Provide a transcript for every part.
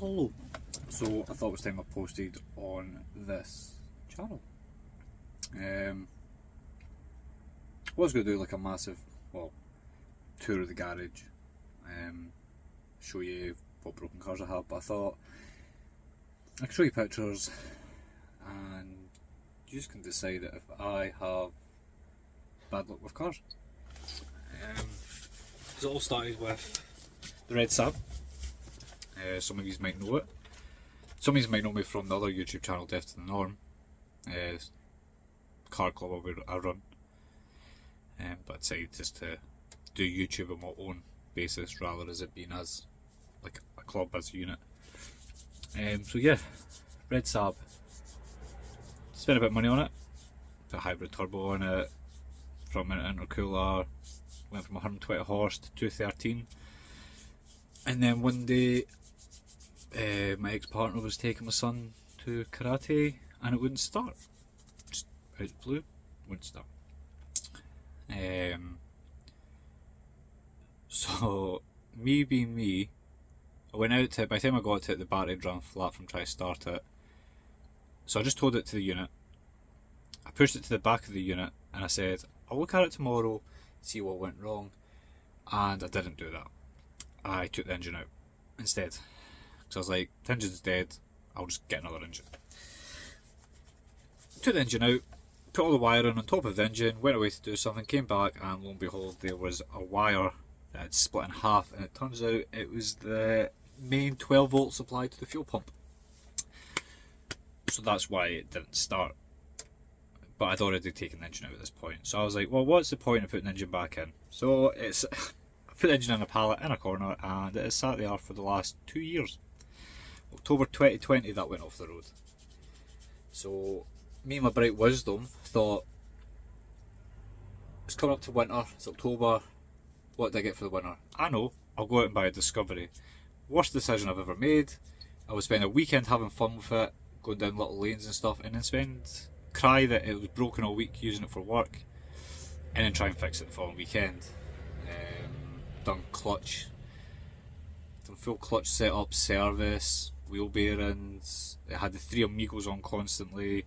Hello. So I thought it was time I posted on this channel. Was going to do like a massive, tour of the garage, show you what broken cars I have, but I thought I could show you pictures and you just can decide if I have bad luck with cars. It all started with the red Saab. Some of you might know it. Some of you might know me from the other YouTube channel, Death to the Norm, car club where I run. But I decided just to do YouTube on my own basis rather as it being as like a club as a unit. So yeah, red Saab. Spent a bit of money on it. Put a hybrid turbo on it, from an intercooler. Went from 120 horse to 213. And then one day my ex-partner was taking my son to karate and it wouldn't start. Just out of the blue, wouldn't start. So me being me, I went out to it. By the time I got to it, the battery had run flat from trying to start it. So I just towed it to the unit. I pushed it to the back of the unit and I said, I'll look at it tomorrow, see what went wrong. And I didn't do that. I took the engine out instead. So I was like, the engine's dead, I'll just get another engine. Took the engine out, put all the wiring on top of the engine, went away to do something, came back, and lo and behold, there was a wire that had split in half, and it turns out it was the main 12 volt supply to the fuel pump. So that's why it didn't start. But I'd already taken the engine out at this point. So I was like, well, what's the point of putting the engine back in? So it's I put the engine in a pallet in a corner, and it has sat there for the last 2 years. October 2020 that went off the road. So me and my bright wisdom thought, it's coming up to winter, it's October, what did I get for the winter? I know, I'll go out and buy a Discovery. Worst decision I've ever made. I would spend a weekend having fun with it, going down little lanes and stuff, and then cry that it was broken all week using it for work, and then try and fix it the following weekend. Done clutch, done full clutch setup, service, wheel bearings. It had the 3 Amigos on constantly.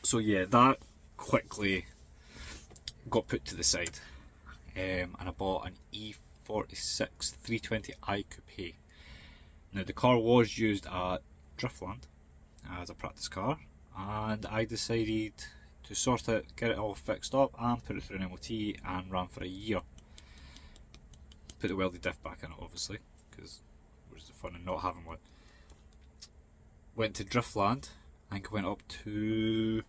So yeah, that quickly got put to the side, and I bought an E46 320i Coupe. Now the car was used at Driftland as a practice car, and I decided to sort it, get it all fixed up and put it through an MOT and ran for a year. Put the welded diff back in it obviously, because where's the fun in not having one. Went to Driftland, I think I went up to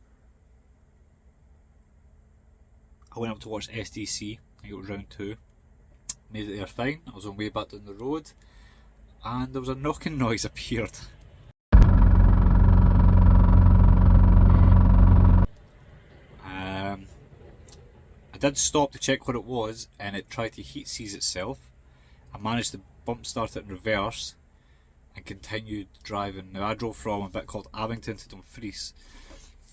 watch SDC, I think it was round 2. Made it there fine. I was on way back down the road and there was a knocking noise appeared. I did stop to check what it was and it tried to heat seize itself. I managed to bump start it in reverse and continued driving. Now I drove from a bit called Abington to Dumfries,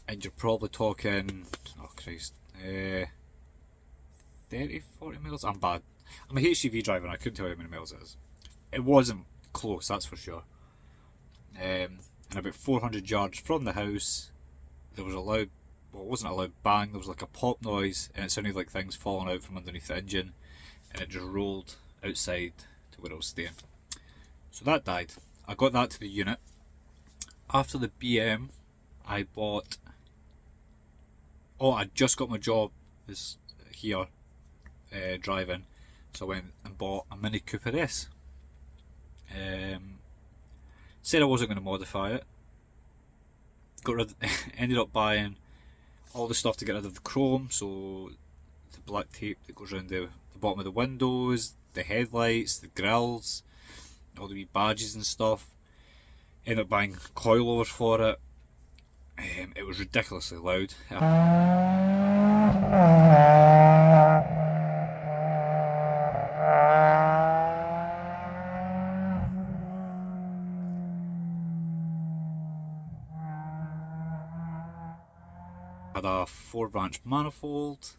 and you're probably talking, oh Christ, 30, 40 miles? I'm bad. I'm a HGV driver and I couldn't tell you how many miles it is. It wasn't close, that's for sure. And about 400 yards from the house, there was a loud, well it wasn't a loud bang, there was like a pop noise, and it sounded like things falling out from underneath the engine, and it just rolled outside to where I was staying. So that died. I got that to the unit. After the BM, I bought, I just got my job is here driving, so I went and bought a Mini Cooper S. Said I wasn't going to modify it. Ended up buying all the stuff to get rid of the chrome, so the black tape that goes around the bottom of the windows, the headlights, the grills, all the wee badges and stuff. Ended up buying coilovers for it. It was ridiculously loud. Had a 4-branch manifold.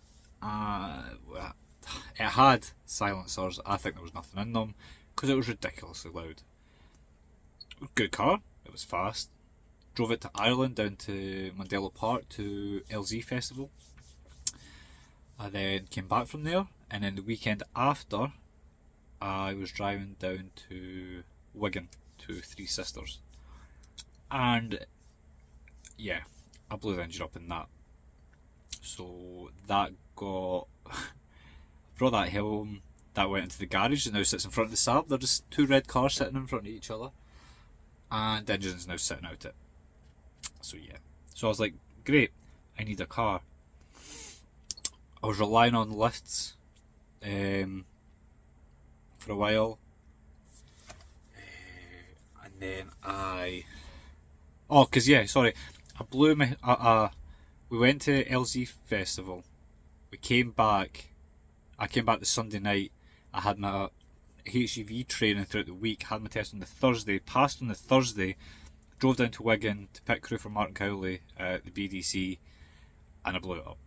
it had silencers. I think there was nothing in them because it was ridiculously loud. Good car. It was fast. Drove it to Ireland, down to Mandela Park to LZ Festival. I then came back from there, and then the weekend after, I was driving down to Wigan to Three Sisters. And yeah, I blew the engine up in that. So that got... brought that home, that went into the garage, and now sits in front of the Saab. They're just two red cars sitting in front of each other. And the engine's now sitting out it. So yeah. So I was like, great, I need a car. I was relying on lifts for a while. And then I blew my... we went to LZ Festival. We came back. I came back the Sunday night. I had my HGV training throughout the week. Had my test on the Thursday. Passed on the Thursday. Drove down to Wigan to pick crew for Martin Cowley at the BDC. And I blew it up.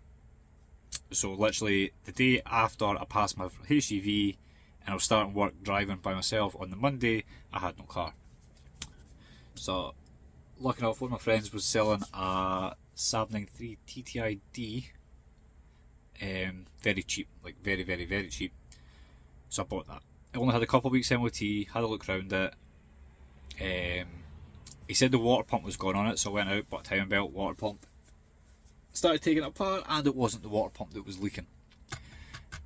So literally the day after I passed my HGV and I was starting work driving by myself on the Monday, I had no car. So lucky enough, one of my friends was selling a Saab 93 TTID, very cheap, like very, very, very cheap. So I bought that. It only had a couple of weeks MOT, had a look around it. He said the water pump was gone on it, so I went out, bought a timing belt, water pump. Started taking it apart, and it wasn't the water pump that was leaking.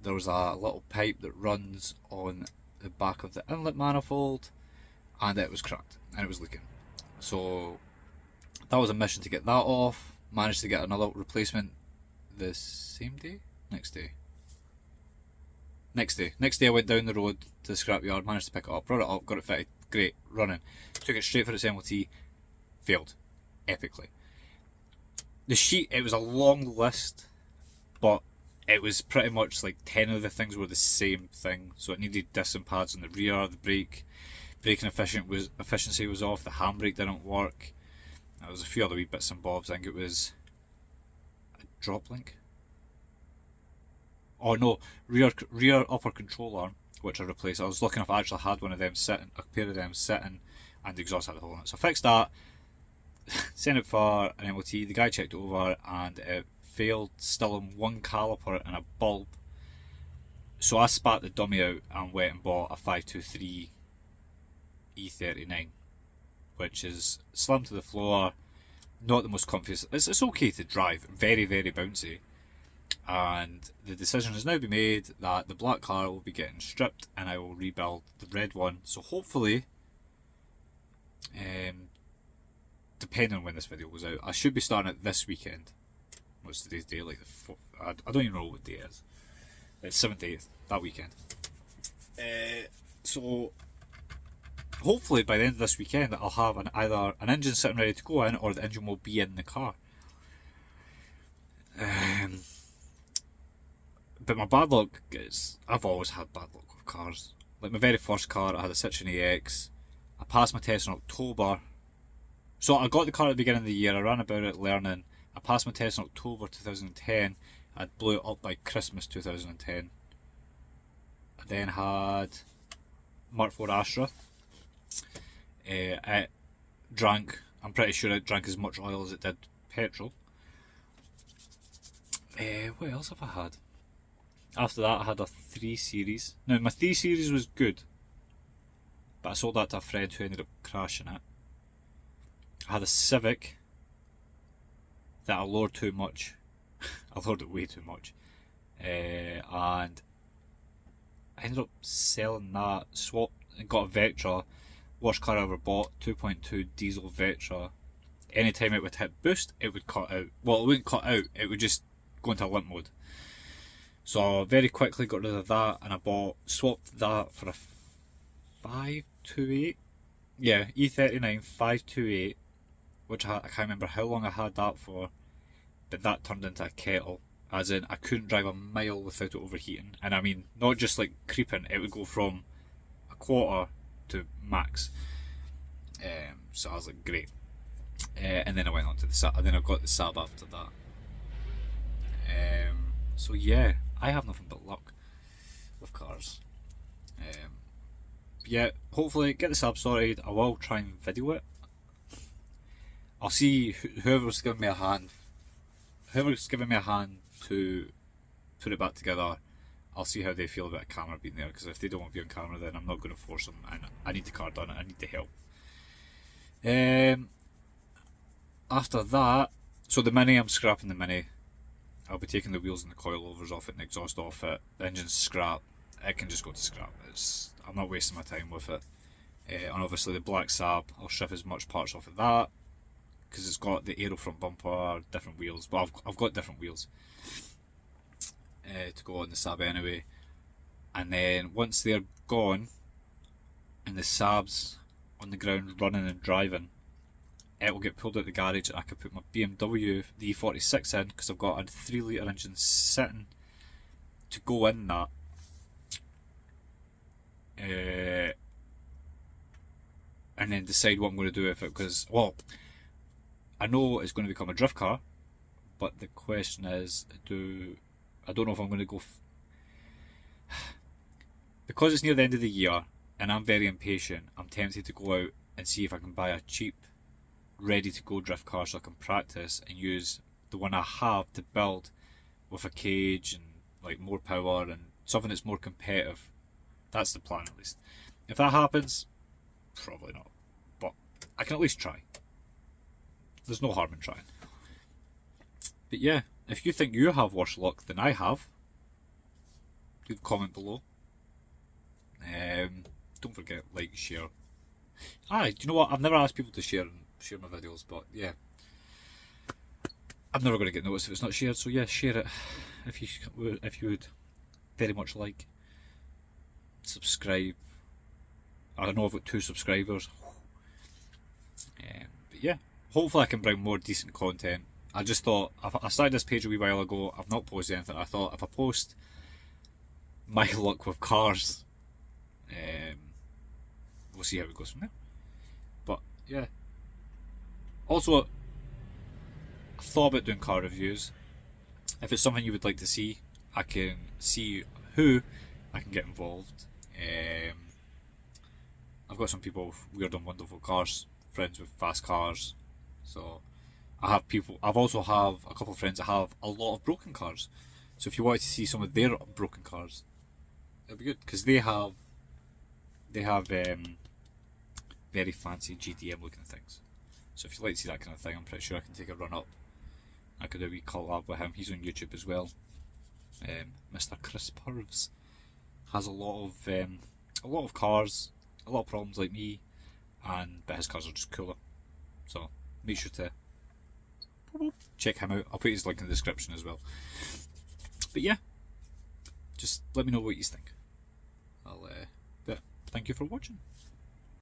There was a little pipe that runs on the back of the inlet manifold, and it was cracked, and it was leaking. So that was a mission to get that off. Managed to get another replacement the same day? Next day I went down the road to the scrapyard, managed to pick it up, brought it up, got it fitted, great, running. Took it straight for its MOT, failed, epically. The sheet, it was a long list, but it was pretty much like 10 of the things were the same thing. So it needed disc and pads on the rear, the braking efficiency was off, the handbrake didn't work. There was a few other wee bits and bobs. I think it was a drop link. Oh no, rear upper control arm, which I replaced. I was lucky enough I actually had one of them sitting, a pair of them sitting, and the exhaust had a hole in it. So I fixed that, sent it for an MOT, the guy checked it over, and it failed still on one caliper and a bulb. So I spat the dummy out and went and bought a 523 E39, which is slammed to the floor, not the most comfy. It's okay to drive, very, very bouncy. And the decision has now been made that the black car will be getting stripped and I will rebuild the red one. So hopefully, depending on when this video goes out, I should be starting it this weekend. What's today's day? Like I don't even know what day it is. It's 7th, 8th, that weekend. So hopefully by the end of this weekend I'll have either an engine sitting ready to go in, or the engine will be in the car. But my bad luck is, I've always had bad luck with cars. Like my very first car, I had a Citroen AX. I passed my test in October. So I got the car at the beginning of the year, I ran about it learning. I passed my test in October 2010. I blew it up by Christmas 2010. I then had Mark IV Astra. It drank, I'm pretty sure it drank as much oil as it did petrol. What else have I had? After that I had a 3 Series. Now my 3 Series was good, but I sold that to a friend who ended up crashing it. I had a Civic that I lowered too much. I lowered it way too much. And I ended up selling that, swapped and got a Vectra. Worst car I ever bought, 2.2 diesel Vectra. Anytime it would hit boost, it would cut out. Well, it wouldn't cut out, it would just go into limp mode. So I very quickly got rid of that, and I swapped that for a 528. Yeah, E39 528, which I can't remember how long I had that for, but that turned into a kettle. As in, I couldn't drive a mile without it overheating. And I mean, not just like creeping, it would go from a quarter to max. So I was like, great. And then I went on to the Saab, and then I got the Saab after that. So yeah, I have nothing but luck. with cars. Yeah, hopefully get the sab sorted. I will try and video it. I'll see whoever's giving me a hand. Whoever's giving me a hand to put it back together, I'll see how they feel about a camera being there, because if they don't want to be on camera, then I'm not going to force them, and I need the car done, I need the help. After that, so the Mini, I'm scrapping the Mini. I'll be taking the wheels and the coilovers off it and the exhaust off it. The engine's scrap. It can just go to scrap. I'm not wasting my time with it. And obviously the black Saab, I'll strip as much parts off of that, because it's got the aero front bumper, different wheels. But I've got different wheels to go on the Saab anyway. And then once they're gone and the Saab's on the ground running and driving, it will get pulled out the garage and I can put my BMW, the E46 in, because I've got a 3 litre engine sitting to go in that. And then decide what I'm going to do with it, because, well, I know it's going to become a drift car, but the question is, I don't know if I'm going to go because it's near the end of the year and I'm very impatient. I'm tempted to go out and see if I can buy a cheap, ready to go drift car so I can practice and use the one I have to build with a cage and like more power and something that's more competitive. That's the plan, at least. If that happens, probably not, but I can at least try. There's no harm in trying. But yeah, if you think you have worse luck than I have, leave a comment below. Don't forget, like, share. Do you know what? I've never asked people to share my videos, but yeah, I'm never going to get noticed if it's not shared. So yeah, share it if you would very much like. Subscribe. I don't know, I've got 2 subscribers. But yeah, hopefully I can bring more decent content. I just thought, I started this page a wee while ago, I've not posted anything. I thought if I post my luck with cars, we'll see how it goes from there. But yeah, also I've thought about doing car reviews. If it's something you would like to see, I can see who I can get involved. I've got some people with weird and wonderful cars, friends with fast cars, so I've also have a couple of friends that have a lot of broken cars. So if you wanted to see some of their broken cars, it'd be good, because they have very fancy GTM looking things. So if you'd like to see that kind of thing, I'm pretty sure I can take a run up. I could do a wee collab with him. He's on YouTube as well. Mr. Chris Purves has a lot of cars, a lot of problems like me, but his cars are just cooler. So make sure to check him out. I'll put his link in the description as well. But yeah, just let me know what you think. But thank you for watching.